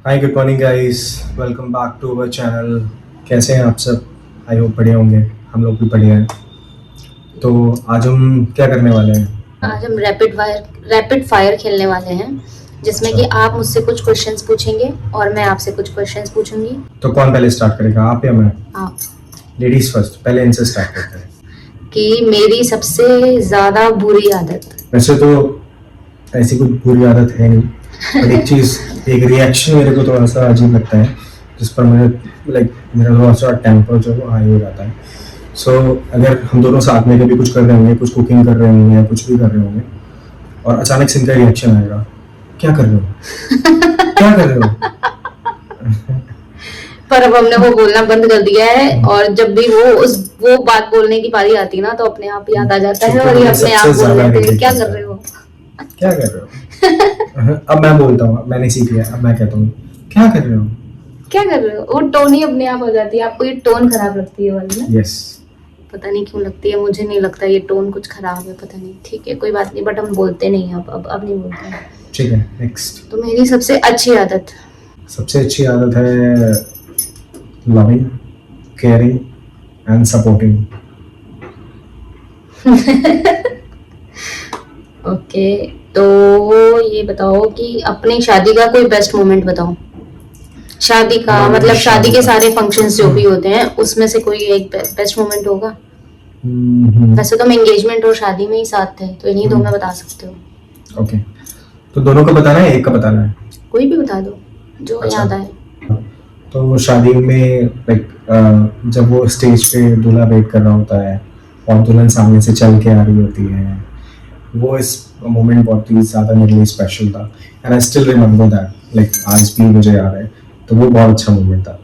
Hi good morning guys, welcome back to our channel. कैसे हैं आप सब? आई होप बढ़िया होंगे। हम लोग भी बढ़िया हैं। तो आज हम क्या करने वाले हैं? आज हम रैपिड फायर खेलने वाले हैं, जिसमें अच्छा। कि आप मुझसे कुछ क्वेश्चंस पूछेंगे और मैं आपसे कुछ क्वेश्चंस पूछूंगी। तो कौन पहले स्टार्ट करेगा, आप या मैं? आप। लेडीज फर्स्ट, पहले इनसे स्टार्ट करते हैं। कि मेरी सबसे ज्यादा बुरी आदत। वैसे तो ऐसी कोई बुरी आदत है नहीं, पर एक चीज़, एक रिएक्शन मेरे को थोड़ा सा अजीब लगता है, जिस पर मेरा थोड़ा सा टेम्पर जो है वो हाई हो जाता है। सो अगर हम दोनों साथ में कभी कुछ कर रहे होंगे, कुछ कुकिंग कर रहे होंगे या कुछ भी कर रहे होंगे, और अचानक से इनका रिएक्शन आएगा, क्या कर रहे हो, क्या कर रहे हो? पर अब हमने वो बोलना बंद कर दिया है, और जब भी वो बात बोलने की बारी आती है ना, तो अपने आप याद आ जाता है और ये अपने आप बोल देते हैं, क्या कर रहे हो, क्या कर रहे हो? अब मैं बोलता हूँ, मैंने सीख लिया, अब मैं कहता हूँ क्या कर रहे हो, क्या कर रहे हो। वो टोन ही अपने आप हो जाती है। आपको ये टोन खराब लगती है वाली ना? यस। पता नहीं क्यों लगती है, मुझे नहीं लगता ये टोन कुछ खराब है, पता नहीं। ठीक है, कोई बात नहीं, बट हम बोलते नहीं हैं अब नहीं बोलते हैं। ठीक है, नेक्स्ट। तो मेरी सबसे अच्छी आदत। सबसे अच्छी आदत है loving, caring and supporting. Okay, तो ये बताओ कि अपनी शादी का कोई बेस्ट मोमेंट बताओ। शादी का मतलब शादी के सारे फंक्शंस जो भी होते हैं, उसमें से कोई एक बेस्ट मोमेंट होगा। वैसे तो हम एंगेजमेंट और शादी में ही साथ थे, तो इन्हीं दो में बता सकते हो। ओके, तो दोनों का बताना है, एक का बताना है? कोई भी बता दो जो याद आए। तो शादी में जब वो स्टेज पे दूल्हा वेट कर रहा होता है और दुल्हन सामने से चल के आ रही होती है, वो इस मोमेंट बहुत ही ज़्यादा मेरे लिए स्पेशल था, and I still remember that, आज भी मुझे याद है। तो वो बहुत अच्छा मोमेंट था।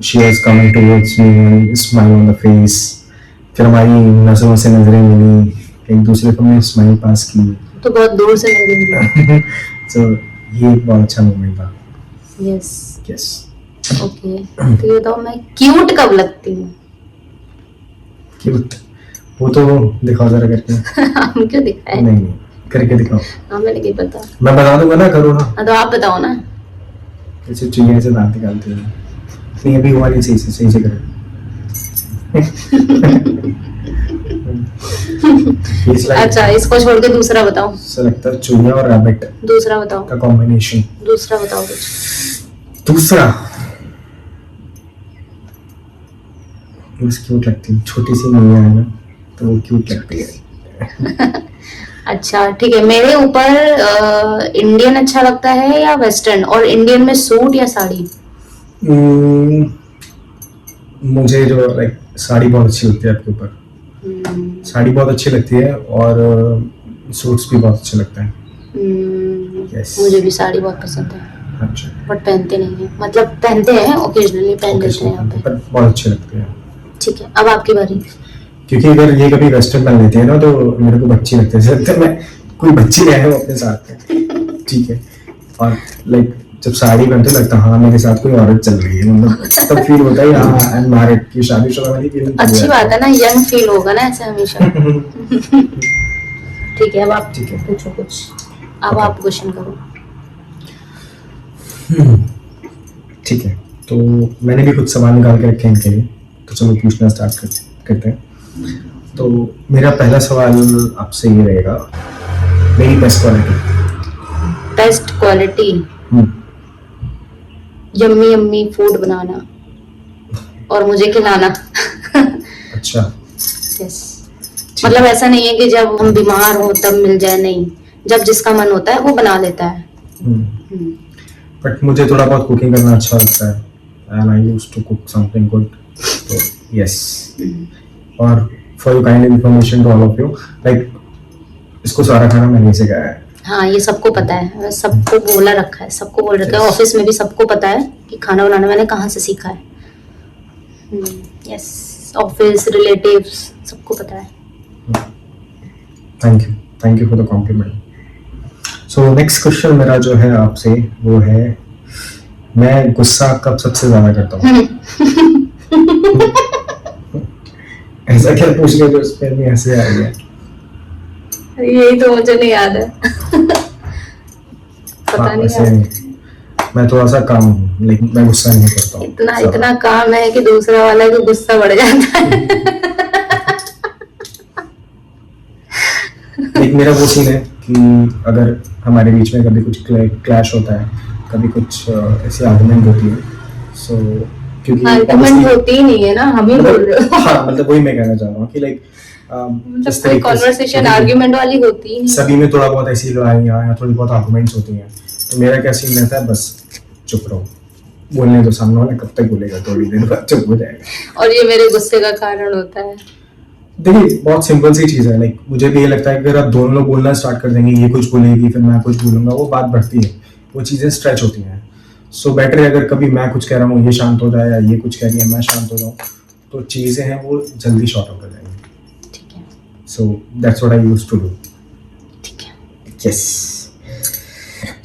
She was coming towards me and smile on the face. फिर हमारी नजरों से नजरें मिली, एक दूसरे को हमने स्माइल पास की, तो बहुत दूर से लगी। तो ये एक बहुत अच्छा मोमेंट था। यस। यस। ओके, तो ये बताओ मैं क्यूट कब लगती हूँ? क्यूट? वो तो दिखाओ जरा करके। हम क्यों दिखाए? नहीं, करके दिखाओ। हमें नहीं पता। मैं बता दूंगा ना, करो ना। हाँ, तो आप बताओ ना। ऐसे चिड़िया से दांत निकालते हैं। नहीं, अभी हुआ नहीं, सही से करो। अच्छा, इसको छोड़ के दूसरा बताओ। ऐसा लगता है चूहिया और रैबिट दूसरा बताओ का कॉम्बिनेशन। दूसरा बताओ कुछ। दूसरा बस क्यूट लगती है, छोटी सी मैया है ना, तो वो क्यूट लगती है। अच्छा ठीक है, मेरे ऊपर इंडियन अच्छा लगता है या वेस्टर्न, और इंडियन में सूट या साड़ी? मुझे जो साड़ी बहुत अच्छी लगती है आपके ऊपर। साड़ी बहुत अच्छी लगती है और सूट्स भी बहुत अच्छे लगते हैं। yes. मुझे भी साड़ी बहुत पसंद है। अच्छा। बट पहनते नहीं है, मतलब पहनते हैं ओकेजनली, पहन लेते हैं यहाँ पे, पर बहुत अच्छे लगते हैं। ठीक है, अब आपकी बारी। क्योंकि अगर ये कभी वेस्टर्न पहन लेती है ना, तो मेरे को बच्ची लगती है, मैं कोई बच्ची रहे हो अपने साथ में। ठीक है। और जब साड़ी पहनते लगता हाँ मेरे साथ कोई औरत चल रही है, मतलब तब फील होता है हाँ आई एम मैरिड की, शादीशुदा वाली फीलिंग। अच्छी बात है ना, यंग फील होगा ना ऐसे हमेशा। ठीक है, अब आप पूछो कुछ। अब आप क्वेश्चन करो। ठीक है, तो मैंने भी कुछ सवाल निकाल के रखे हैं इनके लिए, तो चलो पूछना स्टार्ट करते हैं। तो मेरा पहला सवाल आपसे ये रहेगा, मेरी best quality. Best quality? Yummy yummy food बनाना और मुझे खिलाना। अच्छा। यस। मतलब ऐसा नहीं है कि जब हम बीमार हो तब मिल जाए, नहीं, जब जिसका मन होता है वो बना लेता है। बट मुझे थोड़ा बहुत कुकिंग करना अच्छा लगता है, and I used to cook something good. तो यस। और for your kind information to all of you, इसको सारा खाना मैंने सिखाया है। हाँ, ये सबको पता है, सबको बोला रखा है, सबको बोल रखा है, ऑफिस में भी सबको पता है कि खाना बनाना मैंने कहाँ से सीखा है। यस, ऑफिस, रिलेटिव्स, सबको पता है। Thank you for the compliment. So next question मेरा जो है आपसे वो है, मैं गुस्सा कब सबसे ज्यादा करता हूँ? ऐसा क्या पूछ रहे हो इस पे में हंसी आ रही है? यही तो मुझे नहीं याद है। पता नहीं यार। मैं थोड़ा सा काम हूँ, लेकिन मैं गुस्सा नहीं करता हूँ इतना ज्यादा। इतना काम है कि दूसरा वाला को गुस्सा बढ़ जाता है। एक मेरा वो सीन है कि अगर हमारे बीच में कभी कुछ क्लैश होता है, कभी कुछ ऐसी आर्गुमेंट होती है, सो क्योंकि आर्गुमेंट obviously- होती ही नहीं है ना, हम ही बोल रहे हो। हाँ, मतलब वही मैं कहना चाह रहा हूँ कि लाइक मतलब कोई कॉन्वर्सेशन आर्गुमेंट वाली होती ही नहीं। सभी में थोड़ा बहुत ऐसी लड़ाइयाँ या थोड़ी बहुत आर्गुमेंट्स होती हैं, तो मेरा क्या सीन रहता है, बस चुप रहो, बोलने दो, सामने वाला कब तक बोलेगा, थोड़ी देर बाद चुप हो जाएगा। और ये मेरे गुस्से का कारण होता है। देखिए बहुत सिंपल सी चीज़ है, लाइक मुझे भी ये लगता है कि अगर आप दोनों लोग बोलना स्टार्ट कर देंगे, ये कुछ बोलेगी फिर मैं कुछ बोलूँगा, वो बात बढ़ती है, वो चीज़ें स्ट्रेच होती हैं। सो बेटर है अगर कभी मैं कुछ कह रहा हूँ ये शांत हो जाए, या ये कुछ कह रही है मैं शांत हो जाऊँ, तो चीज़ें हैं वो जल्दी शॉर्ट आउट हो जाएंगी। ठीक है, so that's what I used to do. ठीक है। यस।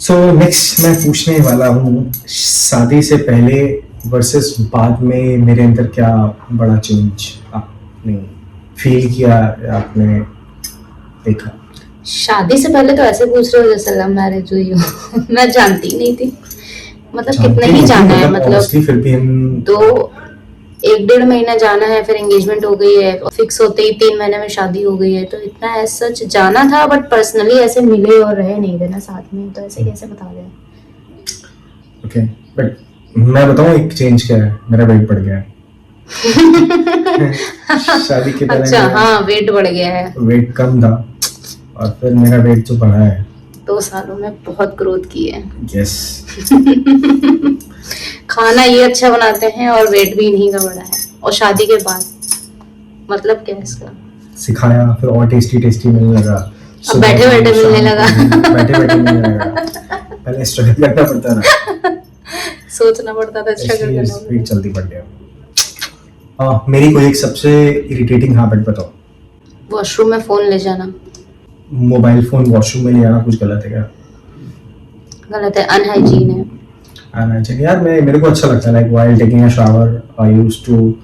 सो नेक्स्ट मैं पूछने वाला हूँ, शादी से पहले वर्सेस बाद में मेरे अंदर क्या बड़ा चेंज आपने फील किया या आपने देखा? शादी से पहले तो ऐसे पूछ रहे हो जैसे लव मैरिज हुई हो। मैं जानती ही नहीं थी, मतलब जानते कितने ही नहीं थे, जाना है, मतलब मतलब honestly फिर भी हम तो 1-1.5 महीना जाना है, फिर एंगेजमेंट हो गई है, फिक्स होते ही 3 महीने में शादी हो गई है, तो इतना एज सच जाना था, बट पर्सनली ऐसे मिले और रहे नहीं थे ना साथ में, तो ऐसे कैसे बता दें। ओके, बट मैं बताऊँ एक चेंज क्या है, मेरा वेट बढ़ गया है। शादी के पहले अच्छा, हाँ, वेट बढ़ गया है। वेट कम था और फिर मेरा वेट जो बढ़ा है 2 सालों में बहुत ग्रोथ की है। यस। खाना ये अच्छा बनाते हैं और वेट भी इन्हीं का बढ़ा है, और शादी के बाद मतलब क्या है इसका। सिखाया, फिर और टेस्टी टेस्टी मिलने लगा, अब बैठे-बैठे मिलने लगा। बैठे बैठे मिलने लगा, पहले स्ट्रगल करना पड़ता था, सोचना पड़ता था, स्ट्रगल इसलिए करना वेट पड़ता। जल्दी बढ़ गया। मेरी कोई एक सबसे इरिटेटिंग हैबिट बताओ। वॉशरूम में फोन ले जाना मोबाइल फोन वॉशरूम में ले जाना कुछ गलत है क्या? गलत है, अनहाइजीन है। अच्छा यार, मेरे को अच्छा लगता है, like while taking a shower I used to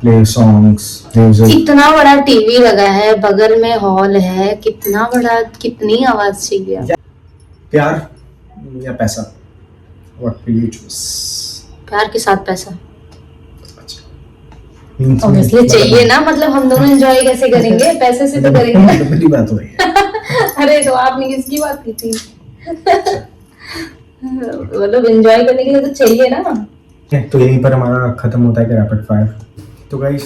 play songs, music. इतना बड़ा टीवी लगा है, बगल में हॉल है, कितना बड़ा, कितनी आवाज चाहिए। प्यार या पैसा, व्हाट विल यू चूज? प्यार के साथ पैसा Means ऑब्वियसली चाहिए ना, मतलब हम दोनों एंजॉय कैसे करेंगे, पैसे से तो करेंगे। मेरी बात हो रही है। अरे तो आपने किसकी बात की थी? मतलब एंजॉय करने के लिए तो चाहिए ना। तो यहीं पर हमारा खत्म होता है कि रैपिड फायर। तो गाइस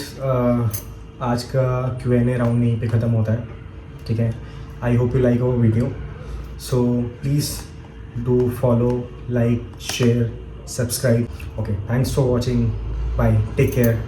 आज का Q&A राउंड यहीं पे ख़त्म होता है, ठीक है। I hope you like our video, so please do follow, like, share, subscribe. Okay, thanks for watching, bye, take care.